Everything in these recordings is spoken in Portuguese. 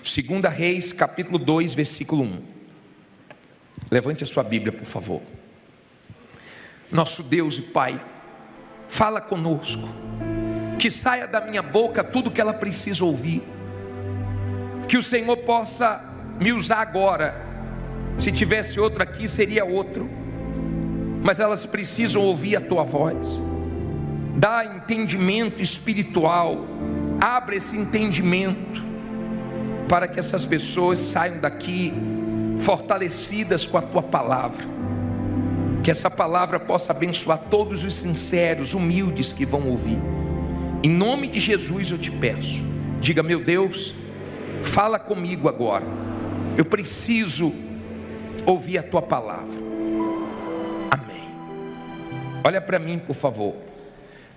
Segunda Reis, capítulo 2, versículo 1. Levante a sua Bíblia, por favor. Nosso Deus e Pai, fala conosco, que saia da minha boca tudo que ela precisa ouvir, que o Senhor possa me usar agora. Se tivesse outro aqui, seria outro, mas elas precisam ouvir a tua voz. Dá entendimento espiritual, abre esse entendimento, para que essas pessoas saiam daqui fortalecidas com a tua palavra, que essa palavra possa abençoar todos os sinceros, humildes que vão ouvir. Em nome de Jesus eu te peço, diga: meu Deus, fala comigo agora, eu preciso ouvir a tua palavra. Amém. Olha para mim, por favor.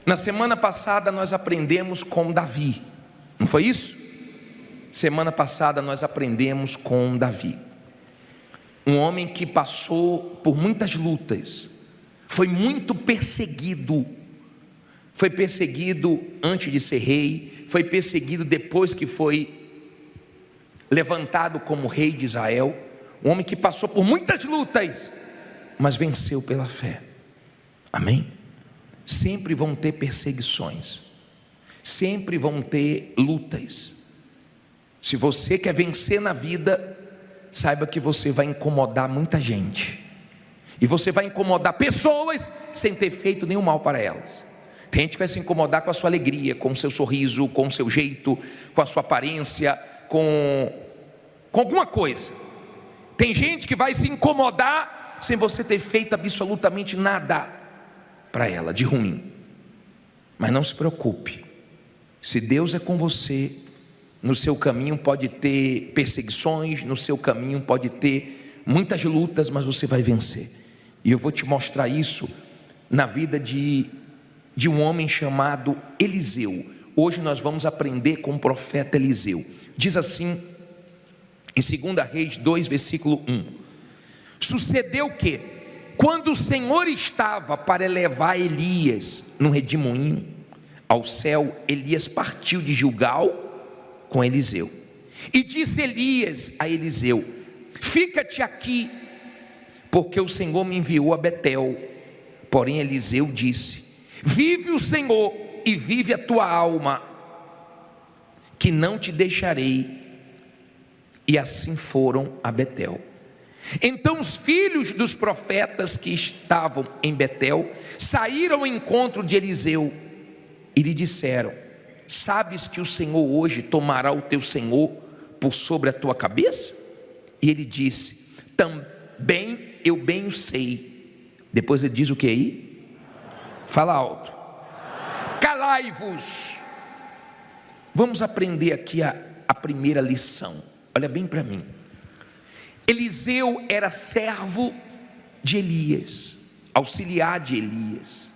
Na semana passada nós aprendemos com Davi, não foi isso? Semana passada nós aprendemos com Davi, um homem que passou por muitas lutas, foi muito perseguido. Foi perseguido antes de ser rei, foi perseguido depois que foi levantado como rei de Israel. Um homem que passou por muitas lutas, mas venceu pela fé. Amém? Sempre vão ter perseguições, sempre vão ter lutas. Se você quer vencer na vida, saiba que você vai incomodar muita gente, e você vai incomodar pessoas sem ter feito nenhum mal para elas. Tem gente que vai se incomodar com a sua alegria, com o seu sorriso, com o seu jeito, com a sua aparência, com alguma coisa. Tem gente que vai se incomodar sem você ter feito absolutamente nada para ela de ruim. Mas não se preocupe, se Deus é com você, no seu caminho pode ter perseguições, no seu caminho pode ter muitas lutas, mas você vai vencer. E eu vou te mostrar isso na vida de um homem chamado Eliseu. Hoje nós vamos aprender com o profeta Eliseu. Diz assim em 2 Reis 2, versículo 1. Sucedeu que, quando o Senhor estava para elevar Elias num redemoinho ao céu, Elias partiu de Gilgal com Eliseu. E disse Elias a Eliseu: fica-te aqui, porque o Senhor me enviou a Betel. Porém Eliseu disse: vive o Senhor e vive a tua alma, que não te deixarei. E assim foram a Betel. Então os filhos dos profetas que estavam em Betel saíram ao encontro de Eliseu e lhe disseram: sabes que o Senhor hoje tomará o teu senhor por sobre a tua cabeça? E ele disse: também eu bem o sei. Depois ele diz o que aí? Fala alto. Calai-vos. Vamos aprender aqui a primeira lição. Olha bem para mim. Eliseu era servo de Elias, auxiliar de Elias.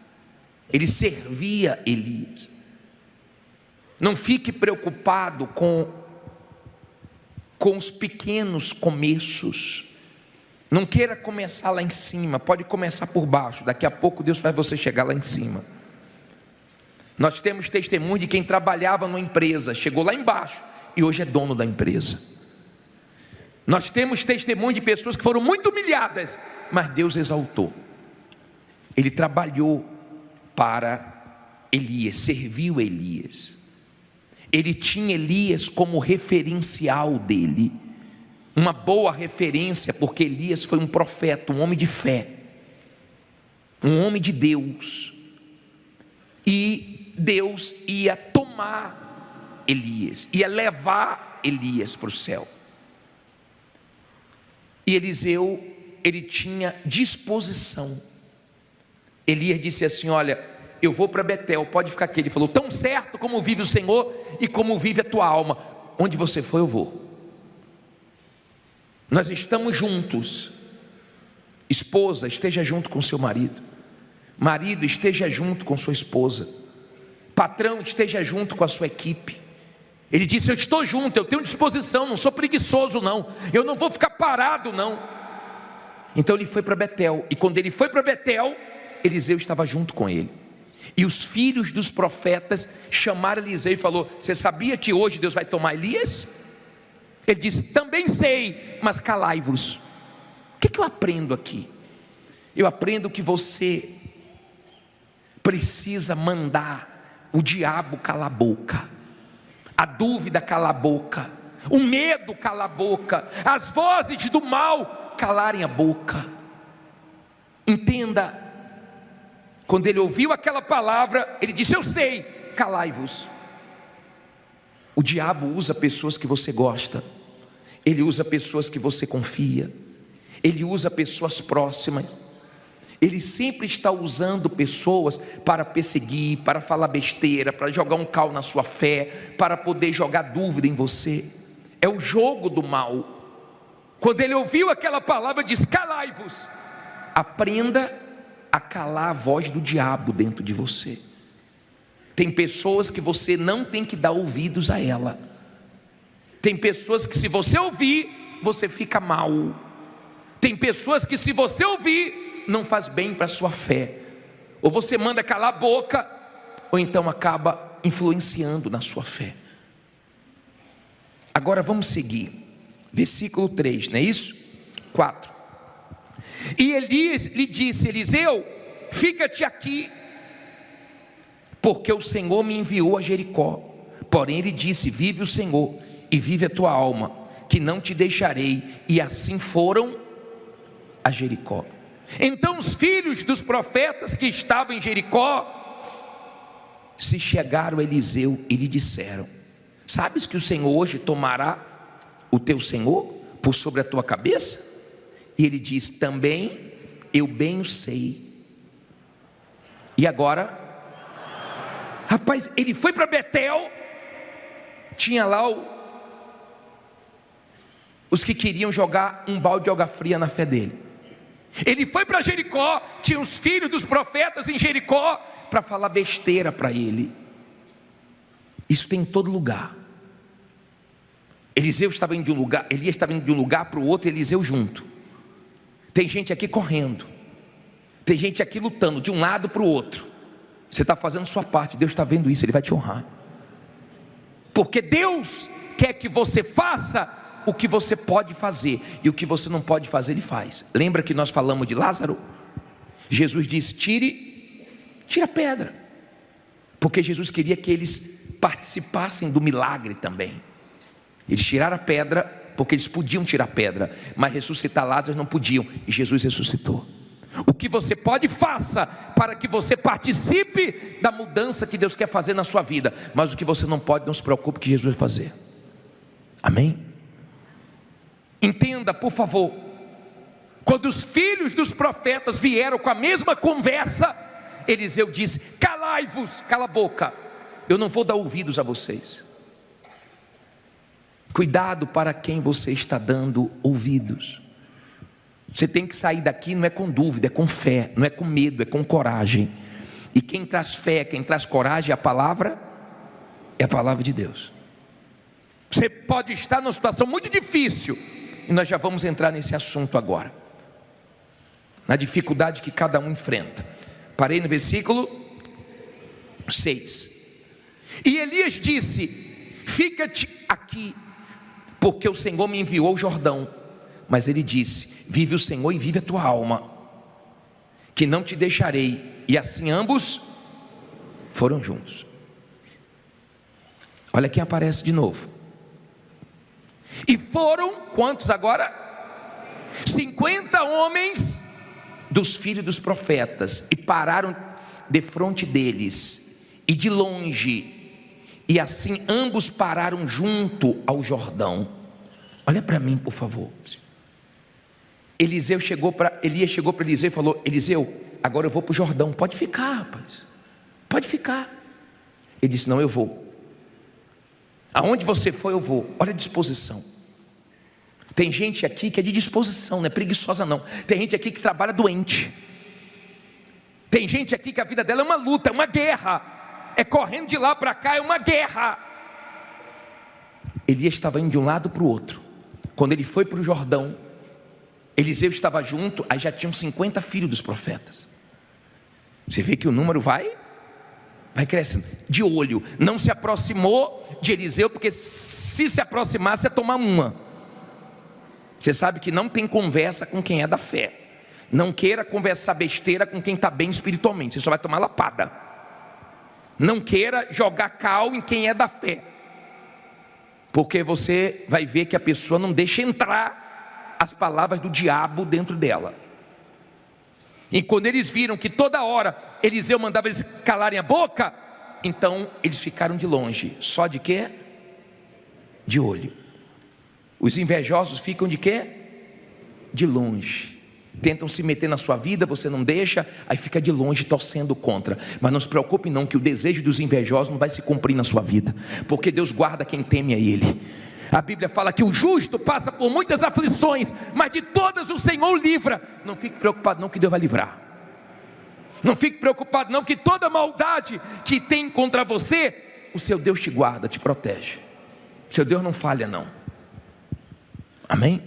Ele servia Elias. Não fique preocupado com os pequenos começos. Não queira começar lá em cima, pode começar por baixo. Daqui a pouco Deus faz você chegar lá em cima. Nós temos testemunho de quem trabalhava numa empresa, chegou lá embaixo e hoje é dono da empresa. Nós temos testemunho de pessoas que foram muito humilhadas, mas Deus exaltou. Ele trabalhou para Elias, serviu Elias. Ele tinha Elias como referencial dele, uma boa referência, porque Elias foi um profeta, um homem de fé, um homem de Deus. E Deus ia tomar Elias, ia levar Elias para o céu. E Eliseu, ele tinha disposição. Elias disse assim: olha, eu vou para Betel, pode ficar aqui. Ele falou: tão certo como vive o Senhor e como vive a tua alma, onde você for eu vou. Nós estamos juntos. Esposa, esteja junto com seu marido. Marido, esteja junto com sua esposa. Patrão, esteja junto com a sua equipe. Ele disse: eu estou junto, eu tenho disposição, não sou preguiçoso não, eu não vou ficar parado não. Então ele foi para Betel, e quando ele foi para Betel, Eliseu estava junto com ele. E os filhos dos profetas chamaram Eliseu e falou: você sabia que hoje Deus vai tomar Elias? Ele disse: também sei, mas calai-vos. O que eu aprendo aqui? Eu aprendo que você precisa mandar o diabo calar a boca, a dúvida calar a boca, o medo calar a boca, as vozes do mal calarem a boca. Entenda, quando ele ouviu aquela palavra, ele disse: eu sei, calai-vos. O diabo usa pessoas que você gosta, ele usa pessoas que você confia, ele usa pessoas próximas. Ele sempre está usando pessoas para perseguir, para falar besteira, para jogar um cal na sua fé, para poder jogar dúvida em você. É o jogo do mal. Quando ele ouviu aquela palavra, diz: calai-vos. Aprenda a calar a voz do diabo dentro de você. Tem pessoas que você não tem que dar ouvidos a ela. Tem pessoas que, se você ouvir, você fica mal. Tem pessoas que, se você ouvir, não faz bem para a sua fé. Ou você manda calar a boca, ou então acaba influenciando na sua fé. Agora vamos seguir. Versículo 3, não é isso? 4. E Elias lhe disse: Eliseu, fica-te aqui, porque o Senhor me enviou a Jericó. Porém ele disse: vive o Senhor e vive a tua alma, que não te deixarei. E assim foram a Jericó. Então os filhos dos profetas que estavam em Jericó se chegaram a Eliseu e lhe disseram: sabes que o Senhor hoje tomará o teu senhor por sobre a tua cabeça? E ele diz: também eu bem o sei. E agora, rapaz, ele foi para Betel, tinha lá os que queriam jogar um balde de água fria na fé dele. Ele foi para Jericó, tinha os filhos dos profetas em Jericó para falar besteira para ele. Isso tem em todo lugar. Eliseu estava indo de um lugar, Elias estava indo de um lugar para o outro, Eliseu junto. Tem gente aqui correndo, tem gente aqui lutando de um lado para o outro. Você está fazendo sua parte, Deus está vendo isso, Ele vai te honrar. Porque Deus quer que você faça o que você pode fazer, e o que você não pode fazer, Ele faz. Lembra que nós falamos de Lázaro? Jesus disse: tira a pedra, porque Jesus queria que eles participassem do milagre também. Eles tiraram a pedra, porque eles podiam tirar a pedra, mas ressuscitar Lázaro não podiam, e Jesus ressuscitou. O que você pode, faça, para que você participe da mudança que Deus quer fazer na sua vida. Mas o que você não pode, não se preocupe, que Jesus vai fazer. Amém? Entenda, por favor, quando os filhos dos profetas vieram com a mesma conversa, Eliseu disse: calai-vos, cala a boca, eu não vou dar ouvidos a vocês. Cuidado para quem você está dando ouvidos. Você tem que sair daqui, não é com dúvida, é com fé, não é com medo, é com coragem. E quem traz fé, quem traz coragem, é a palavra de Deus. Você pode estar numa situação muito difícil, e nós já vamos entrar nesse assunto agora, na dificuldade que cada um enfrenta. Parei no versículo 6. E Elias disse: fica-te aqui, porque o Senhor me enviou ao Jordão. Mas ele disse: vive o Senhor e vive a tua alma, que não te deixarei. E assim ambos foram juntos. Olha quem aparece de novo. E foram, quantos agora? 50 homens dos filhos dos profetas, e pararam defronte deles, e de longe, e assim ambos pararam junto ao Jordão. Olha para mim, por favor. Elias chegou para Eliseu e falou: Eliseu, agora eu vou para o Jordão, pode ficar, rapaz, pode ficar. Ele disse: não, eu vou. Aonde você for, eu vou. Olha a disposição. Tem gente aqui que é de disposição, não é preguiçosa não. Tem gente aqui que trabalha doente. Tem gente aqui que a vida dela é uma luta, é uma guerra, é correndo de lá para cá, é uma guerra. Elias estava indo de um lado para o outro. Quando ele foi para o Jordão, Eliseu estava junto, aí já tinham 50 filhos dos profetas. Você vê que o número vai crescendo. De olho, não se aproximou de Eliseu, porque se aproximasse ia tomar uma. Você sabe que não tem conversa com quem é da fé. Não queira conversar besteira com quem está bem espiritualmente, você só vai tomar lapada. Não queira jogar cal em quem é da fé, porque você vai ver que a pessoa não deixa entrar as palavras do diabo dentro dela. E quando eles viram que toda hora Eliseu mandava eles calarem a boca, então eles ficaram de longe. Só de quê? De olho. Os invejosos ficam de quê? De longe. Tentam se meter na sua vida, você não deixa, aí fica de longe torcendo contra. Mas não se preocupe não, que o desejo dos invejosos não vai se cumprir na sua vida, porque Deus guarda quem teme a Ele. A Bíblia fala que o justo passa por muitas aflições, mas de todas o Senhor o livra. Não fique preocupado não, que Deus vai livrar. Não fique preocupado não, que toda maldade que tem contra você, o seu Deus te guarda, te protege. Seu Deus não falha não. Amém?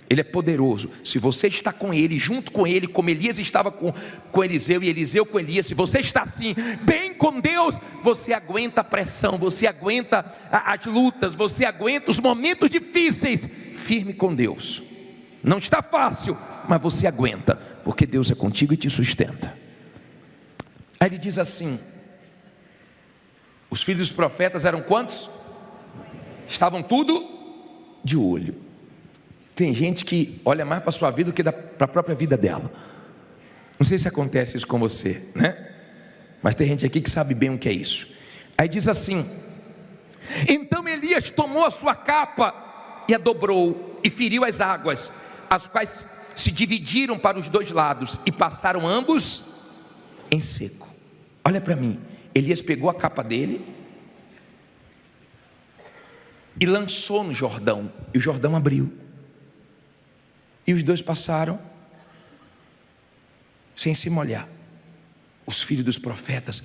Ele é poderoso. Se você está com Ele, junto com Ele, como Elias estava com Eliseu e Eliseu com Elias, se você está assim, bem com Deus, você aguenta a pressão, você aguenta as lutas, você aguenta os momentos difíceis, firme com Deus. Não está fácil, mas você aguenta, porque Deus é contigo e te sustenta. Aí ele diz assim: os filhos dos profetas eram quantos? Estavam tudo de olho. Tem gente que olha mais para a sua vida do que para a própria vida dela. Não sei se acontece isso com você, né? Mas tem gente aqui que sabe bem o que é isso. Aí diz assim: então Elias tomou a sua capa e a dobrou e feriu as águas, as quais se dividiram para os dois lados e passaram ambos em seco. Olha para mim, Elias pegou a capa dele e lançou no Jordão, e o Jordão abriu. E os dois passaram sem se molhar. Os filhos dos profetas,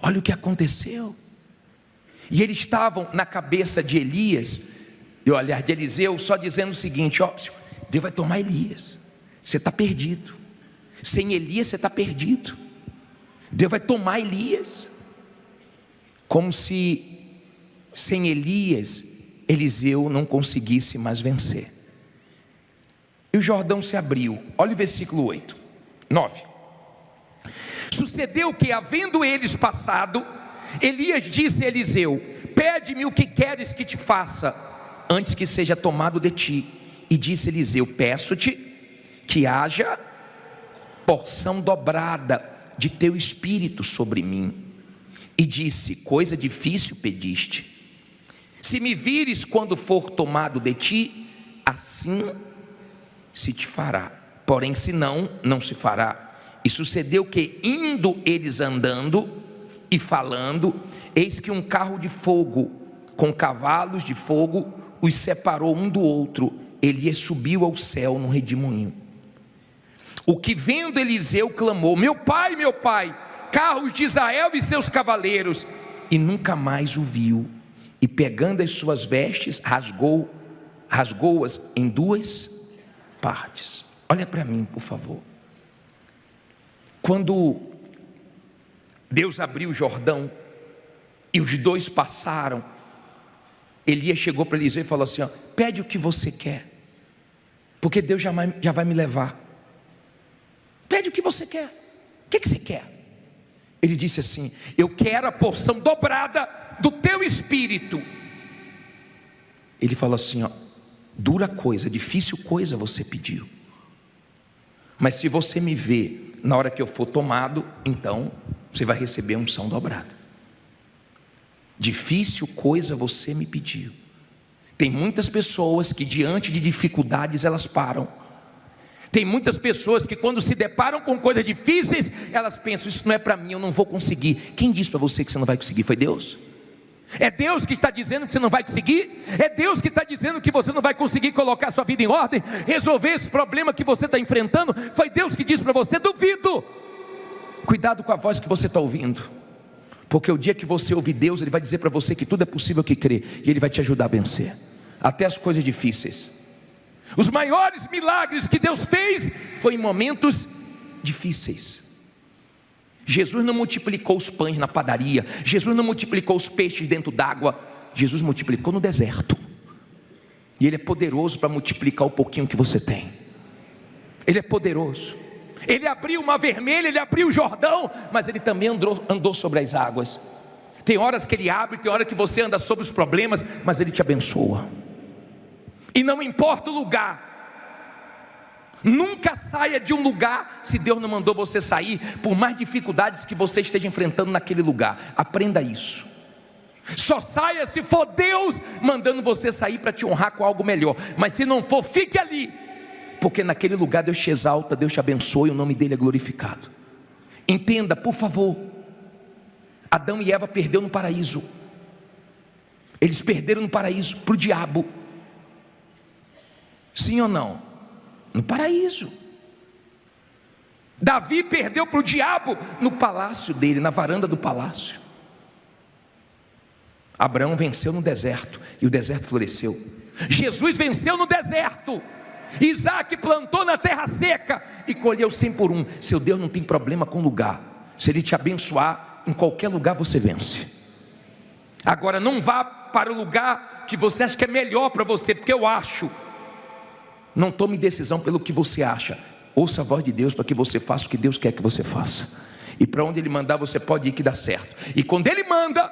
olha o que aconteceu. E eles estavam na cabeça de Elias, e olhar de Eliseu, só dizendo o seguinte: ó, Deus vai tomar Elias, você está perdido. Sem Elias você está perdido. Deus vai tomar Elias. Como se sem Elias Eliseu não conseguisse mais vencer. E o Jordão se abriu. Olha o versículo 8, 9. Sucedeu que, havendo eles passado, Elias disse a Eliseu: pede-me o que queres que te faça, antes que seja tomado de ti. E disse Eliseu: peço-te que haja porção dobrada de teu espírito sobre mim. E disse: coisa difícil pediste. Se me vires quando for tomado de ti, assim se te fará, porém se não, não se fará. E sucedeu que, indo eles andando e falando, eis que um carro de fogo com cavalos de fogo os separou um do outro. Elias subiu ao céu num redemoinho. O que vendo Eliseu clamou: meu pai, carros de Israel e seus cavaleiros. E nunca mais o viu. E pegando as suas vestes, rasgou-as em duas partes. Olha para mim, por favor. Quando Deus abriu o Jordão e os dois passaram, Elias chegou para Eliseu e falou assim: ó, pede o que você quer, porque Deus já vai me levar. Pede o que você quer. O que você quer? Ele disse assim: eu quero a porção dobrada do teu espírito. Ele falou assim: ó, dura coisa, difícil coisa você pediu, mas se você me ver na hora que eu for tomado, então você vai receber a unção dobrada. Difícil coisa você me pediu. Tem muitas pessoas que diante de dificuldades elas param. Tem muitas pessoas que quando se deparam com coisas difíceis, elas pensam: isso não é para mim, eu não vou conseguir. Quem disse para você que você não vai conseguir? Foi Deus? É Deus que está dizendo que você não vai conseguir? É Deus que está dizendo que você não vai conseguir colocar sua vida em ordem, resolver esse problema que você está enfrentando? Foi Deus que disse para você? Duvido. Cuidado com a voz que você está ouvindo, porque o dia que você ouvir Deus, Ele vai dizer para você que tudo é possível que crê, e Ele vai te ajudar a vencer, até as coisas difíceis. Os maiores milagres que Deus fez foi em momentos difíceis. Jesus não multiplicou os pães na padaria, Jesus não multiplicou os peixes dentro d'água, Jesus multiplicou no deserto. E Ele é poderoso para multiplicar o pouquinho que você tem. Ele é poderoso. Ele abriu o Mar Vermelho, Ele abriu o Jordão, mas Ele também andou sobre as águas. Tem horas que Ele abre, tem hora que você anda sobre os problemas, mas Ele te abençoa. E não importa o lugar, nunca saia de um lugar se Deus não mandou você sair, por mais dificuldades que você esteja enfrentando naquele lugar. Aprenda isso. Só saia se for Deus mandando você sair para te honrar com algo melhor. Mas se não for, fique ali, porque naquele lugar Deus te exalta, Deus te abençoa e o nome dele é glorificado. Entenda, por favor, Adão e Eva perderam no paraíso. Eles perderam no paraíso para o diabo. Sim ou não? No paraíso. Davi perdeu para o diabo no palácio dele, na varanda do palácio. Abraão venceu no deserto e o deserto floresceu. Jesus venceu no deserto. Isaac plantou na terra seca e colheu 100 por 1. Seu Deus não tem problema com lugar. Se Ele te abençoar, em qualquer lugar você vence. Agora não vá para o lugar que você acha que é melhor para você, porque eu acho. Não tome decisão pelo que você acha. Ouça a voz de Deus para que você faça o que Deus quer que você faça. E para onde Ele mandar você pode ir que dá certo. E quando Ele manda,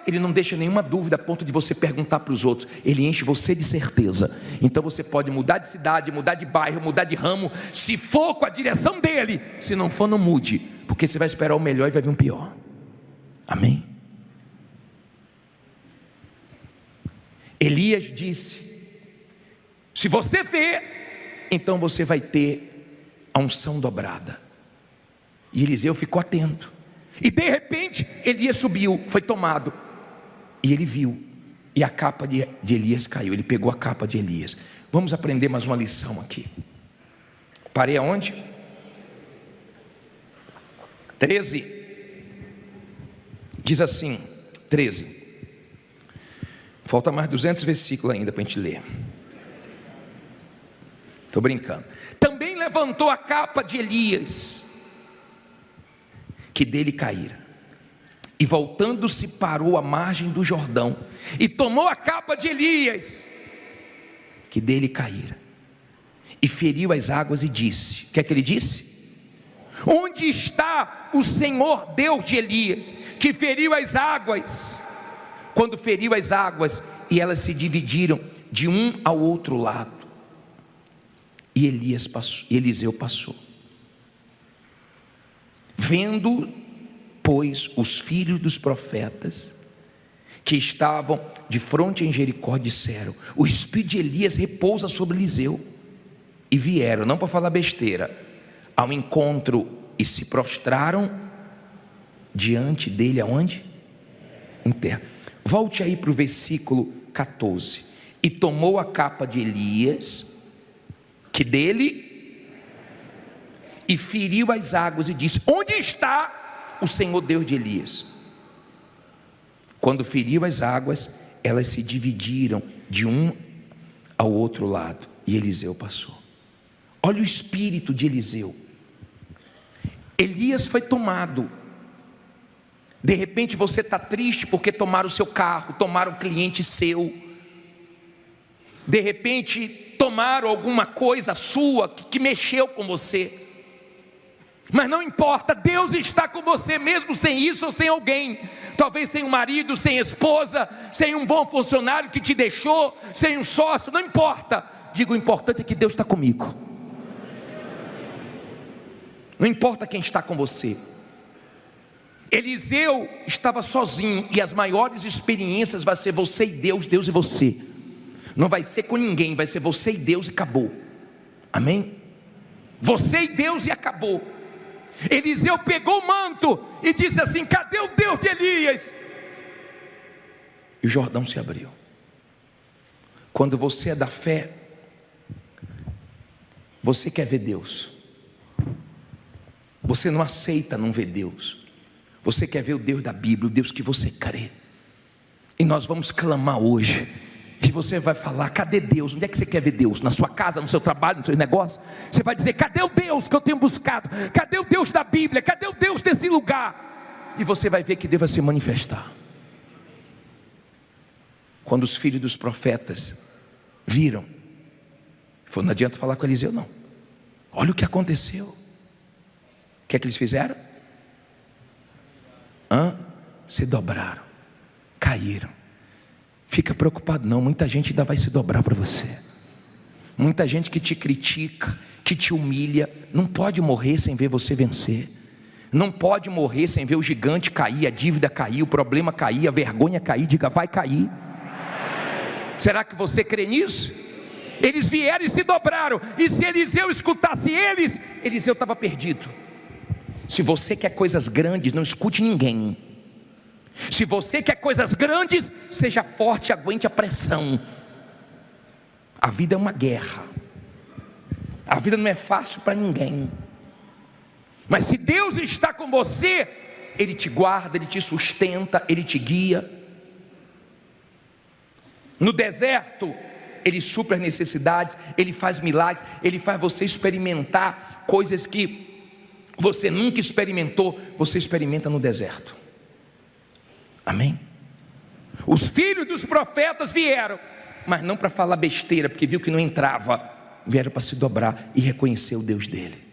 Ele não deixa nenhuma dúvida a ponto de você perguntar para os outros. Ele enche você de certeza. Então você pode mudar de cidade, mudar de bairro, mudar de ramo, se for com a direção dele. Se não for, não mude, porque você vai esperar o melhor e vai vir um pior. Amém? Elias disse: se você vê, então você vai ter a unção dobrada. E Eliseu ficou atento. E de repente Elias subiu, foi tomado. E ele viu, e a capa de Elias caiu. Ele pegou a capa de Elias. Vamos aprender mais uma lição aqui. Parei aonde? 13. Diz assim, 13. Falta mais 200 versículos ainda para a gente ler. Estou brincando. Também levantou a capa de Elias, que dele caíra, e voltando-se parou à margem do Jordão, e tomou a capa de Elias, que dele caíra, e feriu as águas e disse: o que é que ele disse? Onde está o Senhor Deus de Elias, que feriu as águas? Quando feriu as águas, e elas se dividiram de um ao outro lado, e Elias passou, e Eliseu passou. Vendo, pois, os filhos dos profetas que estavam de fronte em Jericó, disseram: o espírito de Elias repousa sobre Eliseu. E vieram, não para falar besteira, ao encontro e se prostraram diante dele. Aonde? Em terra. Volte aí para o versículo 14. E tomou a capa de Elias, que dele, e feriu as águas e disse: onde está o Senhor Deus de Elias? Quando feriu as águas, elas se dividiram de um ao outro lado, e Eliseu passou. Olha o espírito de Eliseu. Elias foi tomado. De repente você está triste porque tomaram o seu carro, tomaram um cliente seu. De repente tomaram alguma coisa sua que mexeu com você. Mas não importa, Deus está com você mesmo sem isso ou sem alguém. Talvez sem um marido, sem esposa, sem um bom funcionário que te deixou, sem um sócio, não importa. Digo, o importante é que Deus está comigo. Não importa quem está com você. Eliseu estava sozinho, e as maiores experiências vai ser você e Deus, Deus e você. Não vai ser com ninguém, vai ser você e Deus e acabou. Amém? Você e Deus e acabou. Eliseu pegou o manto e disse assim: cadê o Deus de Elias? E o Jordão se abriu. Quando você é da fé, você quer ver Deus. Você não aceita não ver Deus. Você quer ver o Deus da Bíblia, o Deus que você crê. E nós vamos clamar hoje. E você vai falar: cadê Deus? Onde é que você quer ver Deus? Na sua casa, no seu trabalho, no seu negócio? Você vai dizer: cadê o Deus que eu tenho buscado? Cadê o Deus da Bíblia? Cadê o Deus desse lugar? E você vai ver que Deus vai se manifestar. Quando os filhos dos profetas Viram. Ele falou: não adianta falar com Eliseu não. Olha o que aconteceu. O que é que eles fizeram? Se dobraram, caíram. Fica preocupado não, muita gente ainda vai se dobrar para você. Muita gente que te critica, que te humilha, não pode morrer sem ver você vencer. Não pode morrer sem ver o gigante cair, a dívida cair, o problema cair, a vergonha cair. Diga: vai cair. Será que você crê nisso? Eles vieram e se dobraram, e se Eliseu escutasse eles, Eliseu estava perdido. Se você quer coisas grandes, não escute ninguém. Se você quer coisas grandes, seja forte, aguente a pressão. A vida é uma guerra. A vida não é fácil para ninguém. Mas se Deus está com você, Ele te guarda, Ele te sustenta, Ele te guia. No deserto, Ele supre as necessidades, Ele faz milagres, Ele faz você experimentar coisas que você nunca experimentou, você experimenta no deserto. Amém? Os filhos dos profetas vieram, mas não para falar besteira, porque viu que não entrava. Vieram para se dobrar e reconhecer o Deus dele.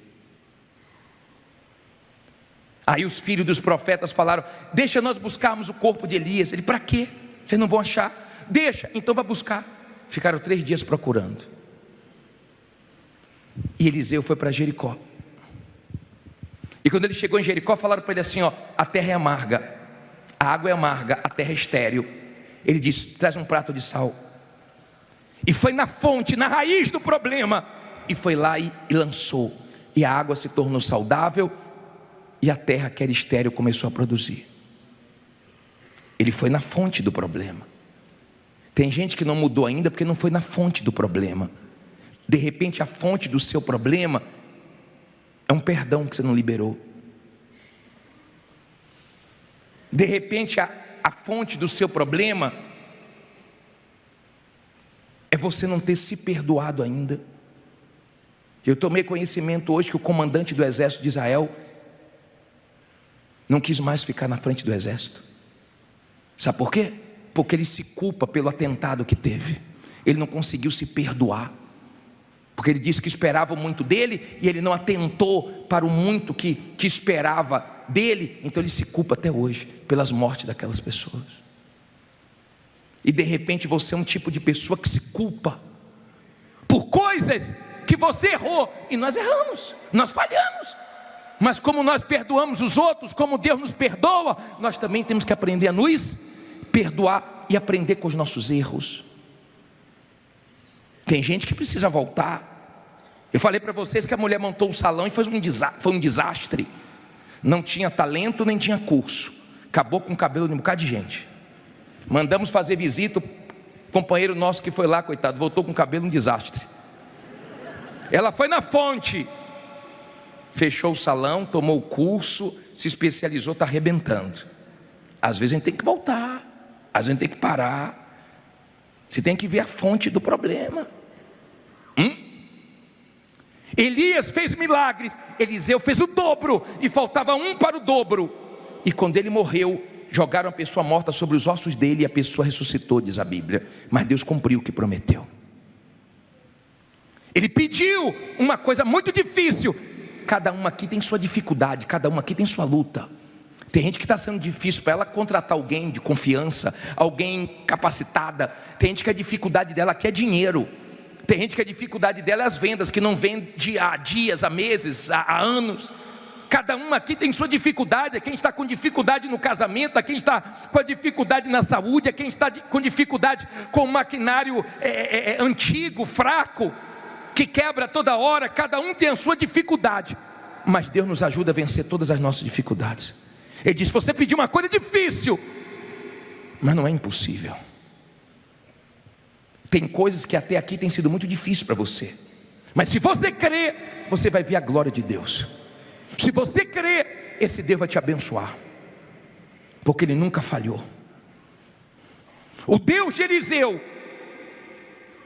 Aí os filhos dos profetas falaram: deixa nós buscarmos o corpo de Elias. Ele: para quê? Vocês não vão achar? Deixa, então vai buscar. Ficaram 3 dias procurando. E Eliseu foi para Jericó. E quando ele chegou em Jericó, falaram para ele assim: ó, a terra é amarga, a água é amarga, a terra é estéril. Ele disse: traz um prato de sal. E foi na fonte, na raiz do problema, e foi lá e lançou. E a água se tornou saudável, e a terra que era estéril começou a produzir. Ele foi na fonte do problema. Tem gente que não mudou ainda porque não foi na fonte do problema. De repente a fonte do seu problema é um perdão que você não liberou. De repente a fonte do seu problema é você não ter se perdoado ainda. Eu tomei conhecimento hoje que o comandante do exército de Israel não quis mais ficar na frente do exército. Sabe por quê? Porque ele se culpa pelo atentado que teve. Ele não conseguiu se perdoar, porque ele disse que esperava muito dele, e ele não atentou para o muito que esperava dele. Então ele se culpa até hoje pelas mortes daquelas pessoas. E de repente você é um tipo de pessoa que se culpa por coisas que você errou. E nós erramos, nós falhamos. Mas como nós perdoamos os outros, como Deus nos perdoa, nós também temos que aprender a nos perdoar e aprender com os nossos erros. Tem gente que precisa voltar. Eu falei para vocês que a mulher montou um salão e foi um desastre. Não tinha talento nem tinha curso. Acabou com o cabelo de um bocado de gente. Mandamos fazer visita, o companheiro nosso que foi lá, coitado, voltou com o cabelo um desastre. Ela foi na fonte, fechou o salão, tomou o curso, se especializou, está arrebentando. Às vezes a gente tem que voltar, às vezes a gente tem que parar. Você tem que ver a fonte do problema. Elias fez milagres, Eliseu fez o dobro, e faltava um para o dobro. E quando ele morreu, jogaram a pessoa morta sobre os ossos dele, e a pessoa ressuscitou, diz a Bíblia. Mas Deus cumpriu o que prometeu. Ele pediu uma coisa muito difícil. Cada um aqui tem sua dificuldade, cada um aqui tem sua luta. Tem gente que está sendo difícil para ela contratar alguém de confiança, alguém capacitada. Tem gente que a dificuldade dela aqui é dinheiro. Tem gente que a dificuldade dela é as vendas, que não vende há dias, há meses, há anos. Cada um aqui tem sua dificuldade. Quem está com dificuldade no casamento, quem está com a dificuldade na saúde, quem está com dificuldade com o maquinário antigo, fraco, que quebra toda hora. Cada um tem a sua dificuldade, mas Deus nos ajuda a vencer todas as nossas dificuldades. Ele diz: você pediu uma coisa difícil, mas não é impossível. Tem coisas que até aqui tem sido muito difícil para você, mas se você crer, você vai ver a glória de Deus. Se você crer, esse Deus vai te abençoar, porque Ele nunca falhou. O Deus de Eliseu,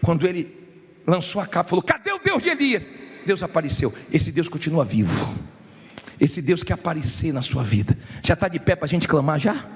quando ele lançou a capa, falou: cadê o Deus de Elias? Deus apareceu. Esse Deus continua vivo. Esse Deus quer aparecer na sua vida. Já está de pé para a gente clamar já?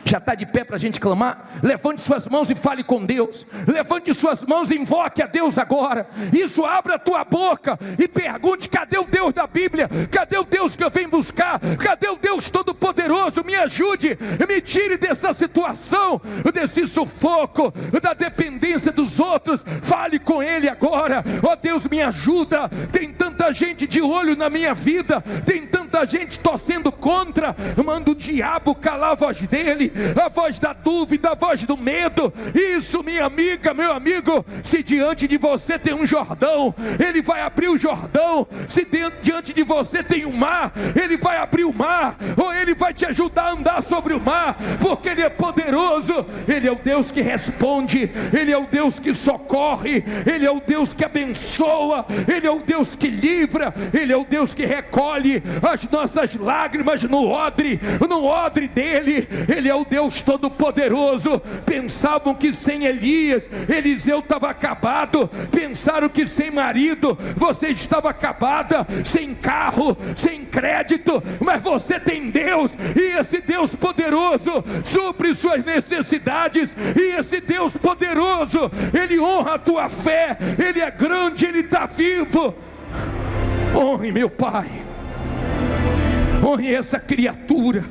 Já está de pé para a gente clamar? Levante suas mãos e fale com Deus. Levante suas mãos e invoque a Deus agora. Isso, abra a tua boca e pergunte: cadê o Deus da Bíblia? Cadê o Deus que eu venho buscar? Cadê o Deus Todo-Poderoso? Me ajude, me tire dessa situação, desse sufoco, da dependência dos outros. Fale com Ele agora. Ó Deus, me ajuda. Tem tanta gente de olho na minha vida, tem tanta gente torcendo contra. Manda o diabo calar a voz dele, a voz da dúvida, a voz do medo. Isso, minha amiga, meu amigo, se diante de você tem um Jordão, Ele vai abrir o Jordão. Se diante de você tem um mar, Ele vai abrir o mar, ou Ele vai te ajudar a andar sobre o mar, porque Ele é poderoso. Ele é o Deus que responde, Ele é o Deus que socorre, Ele é o Deus que abençoa, Ele é o Deus que livra, Ele é o Deus que recolhe as nossas lágrimas no odre dele. Ele é o Deus Todo-Poderoso. Pensavam que sem Elias, Eliseu estava acabado. Pensaram que sem marido, você estava acabada, sem carro, sem crédito, mas você tem Deus, e esse Deus poderoso supre suas necessidades, e esse Deus poderoso, Ele honra a tua fé. Ele é grande, Ele está vivo. Honre, meu Pai, honre essa criatura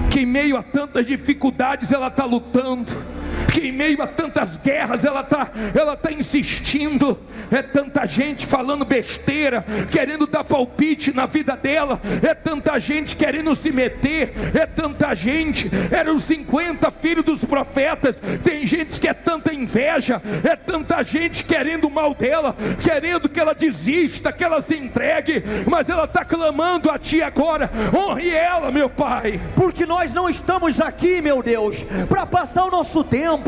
que em meio a tantas dificuldades ela está lutando, que em meio a tantas guerras ela está insistindo. É tanta gente falando besteira, querendo dar palpite na vida dela, é tanta gente querendo se meter, é tanta gente. Eram 50 filhos dos profetas. Tem gente que é tanta inveja, é tanta gente querendo o mal dela, querendo que ela desista, que ela se entregue, mas ela está clamando a Ti agora. Honre ela, meu Pai, porque nós não estamos aqui, meu Deus, para passar o nosso tempo.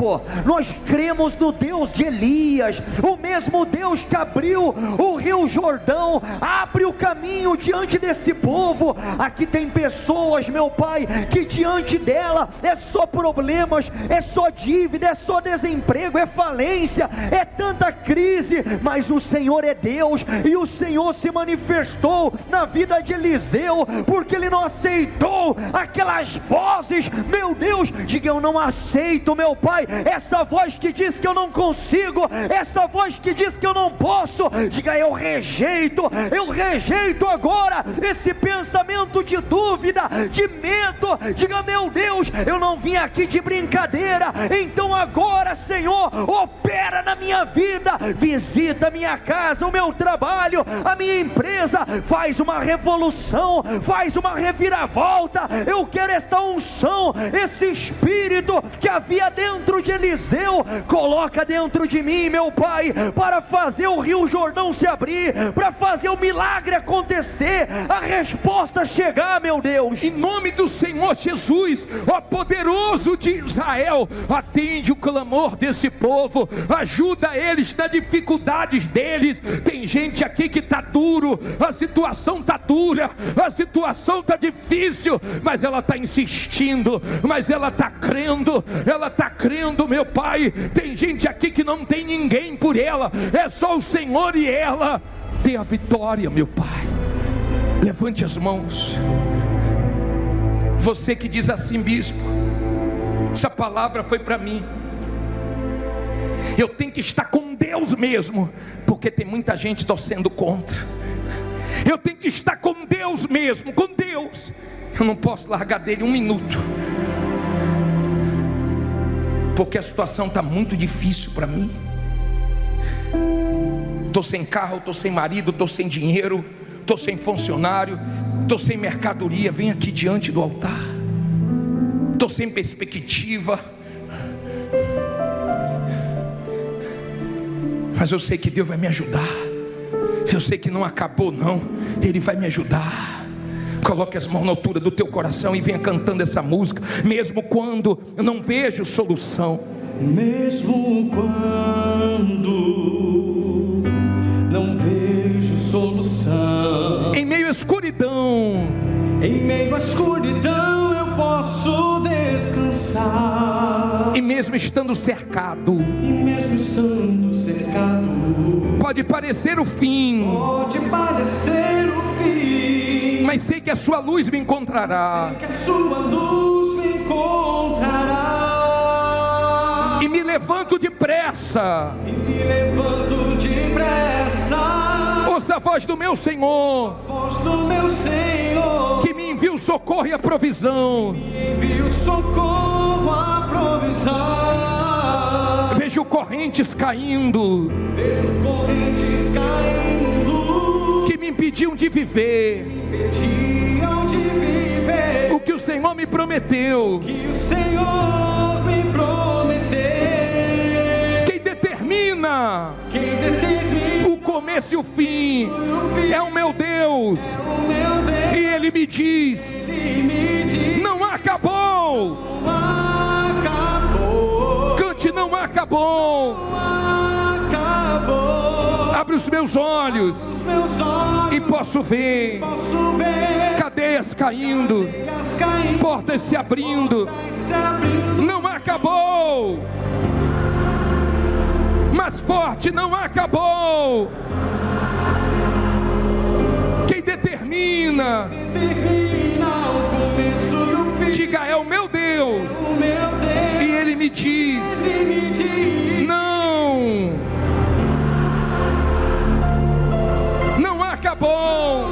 Nós cremos no Deus de Elias, o mesmo Deus que abriu o rio Jordão, abre o caminho diante desse povo. Aqui tem pessoas, meu Pai, que diante dela é só problemas, é só dívida, é só desemprego, é falência, é tanta crise, mas o Senhor é Deus, e o Senhor se manifestou na vida de Eliseu, porque ele não aceitou aquelas vozes. Meu Deus, diga: eu não aceito, meu Pai, essa voz que diz que eu não consigo, essa voz que diz que eu não posso. Diga: eu rejeito agora esse pensamento de dúvida, de medo. Diga: meu Deus, eu não vim aqui de brincadeira. Então agora, Senhor, opera na minha vida, visita a minha casa, o meu trabalho, a minha empresa, faz uma revolução, faz uma reviravolta. Eu quero esta unção, esse espírito que havia dentro de Eliseu, coloca dentro de mim, meu Pai, para fazer o rio Jordão se abrir, para fazer o milagre acontecer, a resposta chegar, meu Deus. Em nome do Senhor Jesus, ó poderoso de Israel, atende o clamor desse povo, ajuda eles nas dificuldades deles. Tem gente aqui que está duro, a situação está dura, a situação está difícil, mas ela está insistindo, mas ela está crendo, meu Pai. Tem gente aqui que não tem ninguém por ela, é só o Senhor, e ela tem a vitória, meu Pai. Levante as mãos. Você que diz assim: bispo, essa palavra foi para mim, eu tenho que estar com Deus mesmo, porque tem muita gente torcendo contra. Eu tenho que estar com Deus mesmo, com Deus. Eu não posso largar dele um minuto, porque a situação está muito difícil para mim. Estou sem carro, estou sem marido, estou sem dinheiro, estou sem funcionário, estou sem mercadoria. Vem aqui diante do altar. Estou sem perspectiva, mas eu sei que Deus vai me ajudar. Eu sei que não acabou não, Ele vai me ajudar. Coloque as mãos na altura do teu coração e venha cantando essa música. Mesmo quando eu não vejo solução, mesmo quando não vejo solução, em meio à escuridão, eu posso descansar. E mesmo estando cercado, pode parecer o fim, mas sei que a sua luz me encontrará. levanto depressa. e me levanto depressa. Ouça a voz do meu Senhor, Voz do meu Senhor, que me envia o socorro e a provisão. envia o socorro, a provisão. Vejo correntes caindo, Vejo correntes caindo, que me impediam de viver impediam de viver o que o Senhor me prometeu. que o Senhor me prometeu. Quem determina Quem determina o começo e o fim é o meu Deus. o meu Deus, E Ele me diz: Ele me diz: não acabou. acabou, Cante, não acabou. acabou. Abre os meus olhos Os meus olhos e posso ver posso ver cadeias caindo, as caindo, portas se abrindo. se abrindo. Não acabou. Mais forte, não acabou. Quem determina, Determina o começo e o fim. diga: é o meu Deus. O meu Deus, E Ele me diz: Ele me diz: não, não acabou.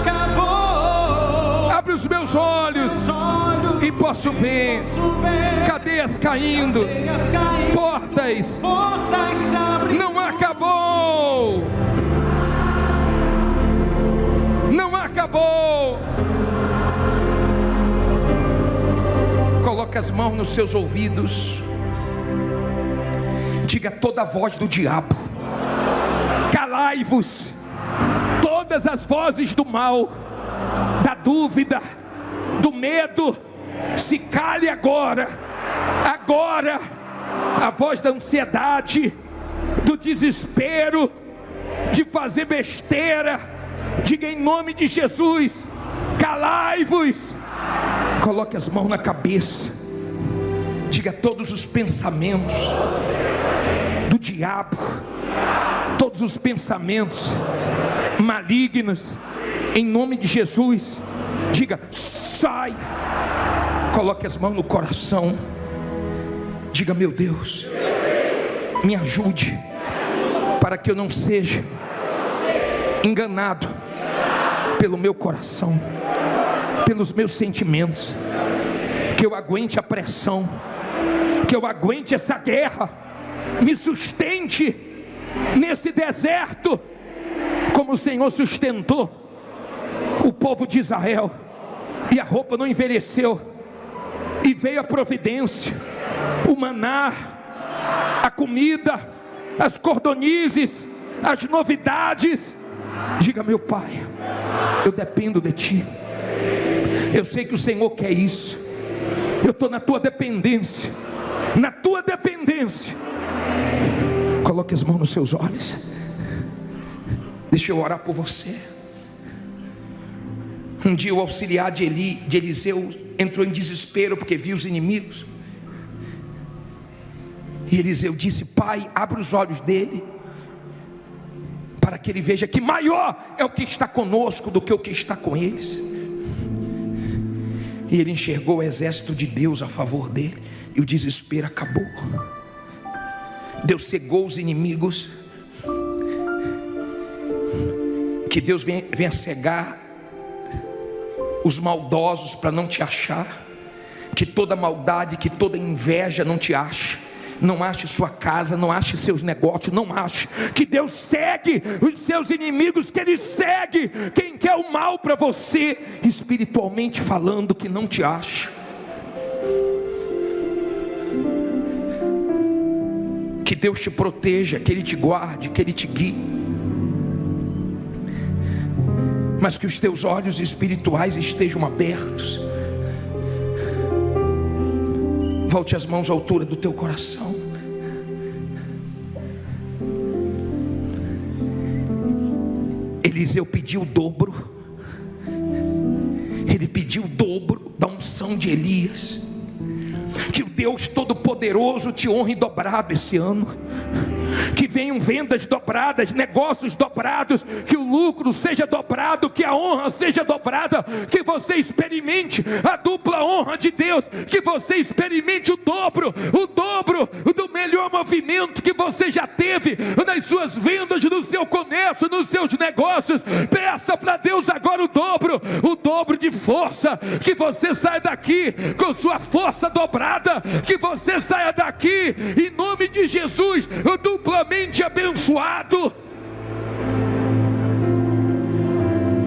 acabou. Abre os meus olhos Os olhos e posso ver posso ver cadeias caindo, as caindo, portas. portas se abrindo. Não acabou. Não acabou. Coloque as mãos nos seus ouvidos. Diga toda a voz do diabo: calai-vos. Todas as vozes do mal, da dúvida, do medo, se cale agora. Agora. A voz da ansiedade, do desespero, de fazer besteira, diga em nome de Jesus: calai-vos. Coloque as mãos na cabeça. Diga todos os pensamentos do diabo, todos os pensamentos malignos, em nome de Jesus, diga: sai. Coloque as mãos no coração. Diga: meu Deus, me ajude, para que eu não seja enganado pelo meu coração, pelos meus sentimentos, que eu aguente a pressão, que eu aguente essa guerra, me sustente nesse deserto, como o Senhor sustentou o povo de Israel, e a roupa não envelheceu, e veio a providência, o maná, a comida, as cordonizes, as novidades. Diga: meu Pai, eu dependo de Ti. Eu sei que o Senhor quer isso. Eu estou na Tua dependência. Na Tua dependência. Coloque as mãos nos seus olhos. Deixa eu orar por você. Um dia o auxiliar de Eliseu entrou em desespero porque viu os inimigos. E Eliseu disse: Pai, abre os olhos dele, para que ele veja que maior é o que está conosco do que o que está com eles. E ele enxergou o exército de Deus a favor dele, e o desespero acabou. Deus cegou os inimigos. Que Deus venha cegar os maldosos para não te achar. Que toda maldade, que toda inveja não te ache. Não ache sua casa, não ache seus negócios, não ache. Que Deus segue os seus inimigos, que Ele segue quem quer o mal para você, espiritualmente falando, que não te ache. Que Deus te proteja, que Ele te guarde, que Ele te guie. Mas que os teus olhos espirituais estejam abertos. Volte as mãos à altura do teu coração. Eliseu pediu o dobro. Ele pediu o dobro da unção de Elias. Que o Deus Todo-Poderoso te honre dobrado esse ano. que venham vendas dobradas, negócios dobrados, que o lucro seja dobrado, que a honra seja dobrada, que você experimente a dupla honra de Deus, que você experimente o dobro do melhor movimento que você já teve nas suas vendas, no seu comércio, nos seus negócios. Peça para Deus agora o dobro de força, que você saia daqui com sua força dobrada, que você saia daqui em nome de Jesus duplamente abençoado,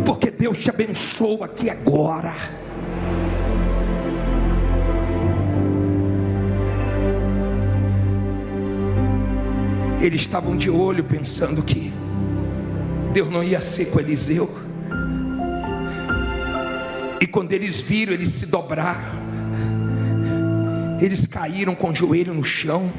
porque Deus te abençoa aqui agora. Eles estavam de olho pensando que Deus não ia ser com Eliseu, e quando eles viram, eles se dobraram, eles caíram com o joelho no chão.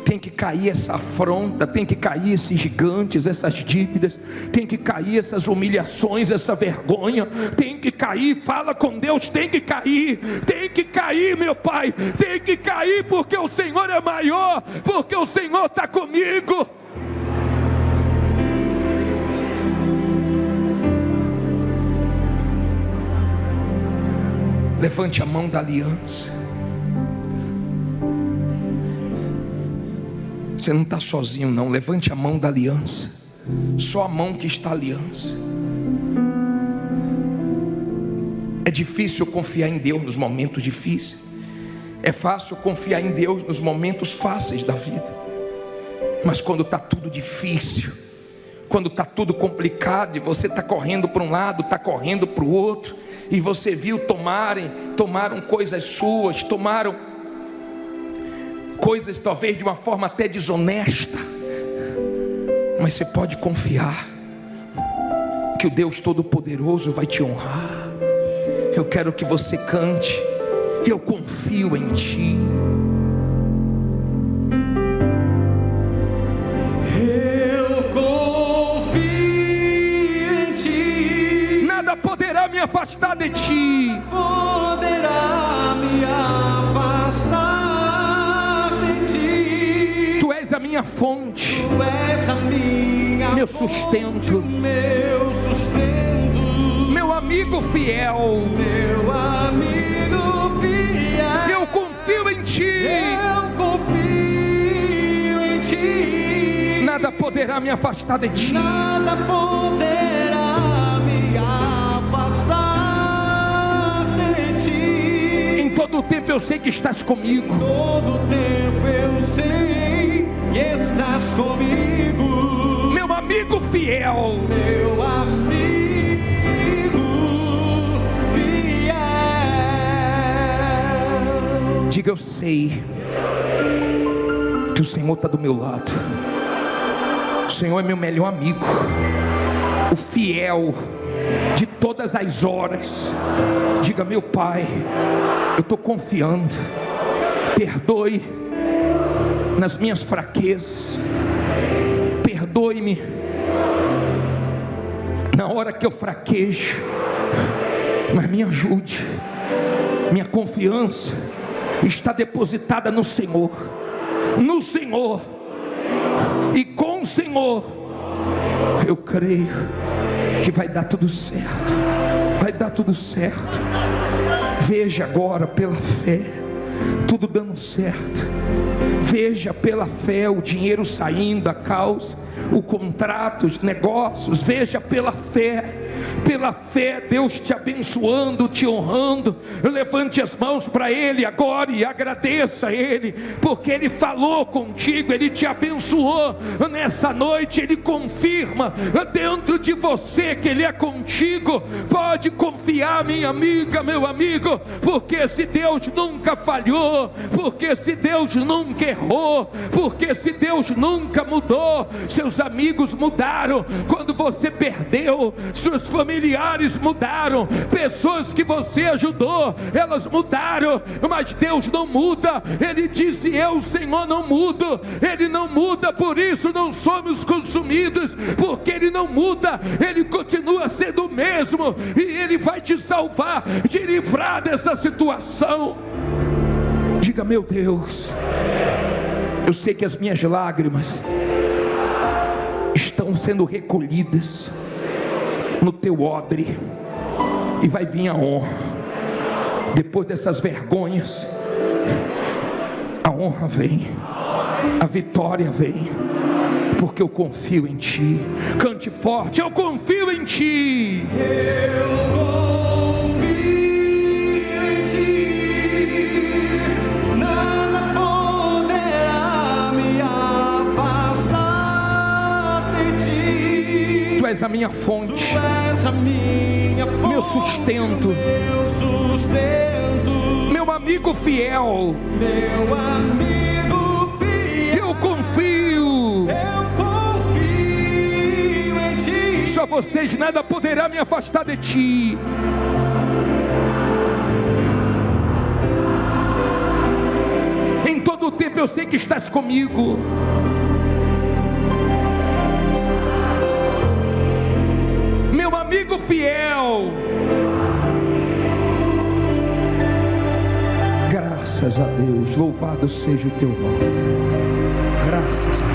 Tem que cair essa afronta, tem que cair esses gigantes, essas dívidas, tem que cair essas humilhações, essa vergonha, tem que cair. Fala com Deus, tem que cair, meu Pai, tem que cair, porque o Senhor é maior, porque o Senhor está comigo. Levante a mão da aliança. Você não está sozinho não, levante a mão da aliança. Só a mão que está a aliança. É difícil confiar em Deus nos momentos difíceis. É fácil confiar em Deus nos momentos fáceis da vida. Mas quando está tudo difícil, quando está tudo complicado, e você está correndo para um lado, está correndo para o outro, e você viu tomaram coisas suas, tomaram coisas talvez de uma forma até desonesta, mas você pode confiar que o Deus Todo-Poderoso vai te honrar. Eu quero que você cante: eu confio em Ti. Eu confio em Ti. Nada poderá me afastar de Ti. Poderá me afastar. A minha fonte, Tu és a minha meu fonte, sustento, meu sustento, meu amigo fiel, meu amigo fiel. Eu confio em Ti. Eu confio em Ti. Nada poderá me afastar de Ti. Nada poderá me afastar de Ti. Em todo o tempo eu sei que estás comigo. Todo tempo eu sei que estás comigo, meu amigo fiel, meu amigo fiel. Diga: eu sei que o Senhor está do meu lado. O Senhor é meu melhor amigo, o fiel de todas as horas. Diga: meu Pai, eu estou confiando. Perdoe nas minhas fraquezas, perdoe-me na hora que eu fraquejo, mas me ajude. Minha confiança está depositada no Senhor, e com o Senhor eu creio que vai dar tudo certo, vai dar tudo certo. Veja agora pela fé tudo dando certo. Veja pela fé o dinheiro saindo, a causa, o contrato, os negócios. Veja pela fé Deus te abençoando, te honrando. Levante as mãos para Ele agora e agradeça a Ele, porque Ele falou contigo, Ele te abençoou nessa noite. Ele confirma dentro de você que Ele é contigo. Pode confiar, minha amiga, meu amigo, porque esse Deus nunca falhou, porque esse Deus nunca errou, porque esse Deus nunca mudou. Seus amigos mudaram quando você perdeu, seus familiares mudaram, pessoas que você ajudou, elas mudaram, mas Deus não muda. Ele disse: eu, Senhor, não mudo. Ele não muda, por isso não somos consumidos, porque Ele não muda. Ele continua sendo o mesmo, e Ele vai te salvar, te livrar dessa situação. Diga: meu Deus, Eu sei que as minhas lágrimas estão sendo recolhidas no teu odre, e vai vir a honra. Depois dessas vergonhas, a honra vem, a vitória vem, porque eu confio em ti. Cante forte: eu confio em ti. Eu confio em ti, nada poderá me afastar de ti. Tu és a minha fonte, Tu és a minha fonte, meu sustento, meu sustento, meu amigo fiel. meu amigo fiel. Eu confio. Eu confio em ti. Só vocês, nada poderá me afastar de ti. Em todo o tempo eu sei que estás comigo. Meu amigo fiel. Graças a Deus, louvado seja o teu nome. Graças a Deus.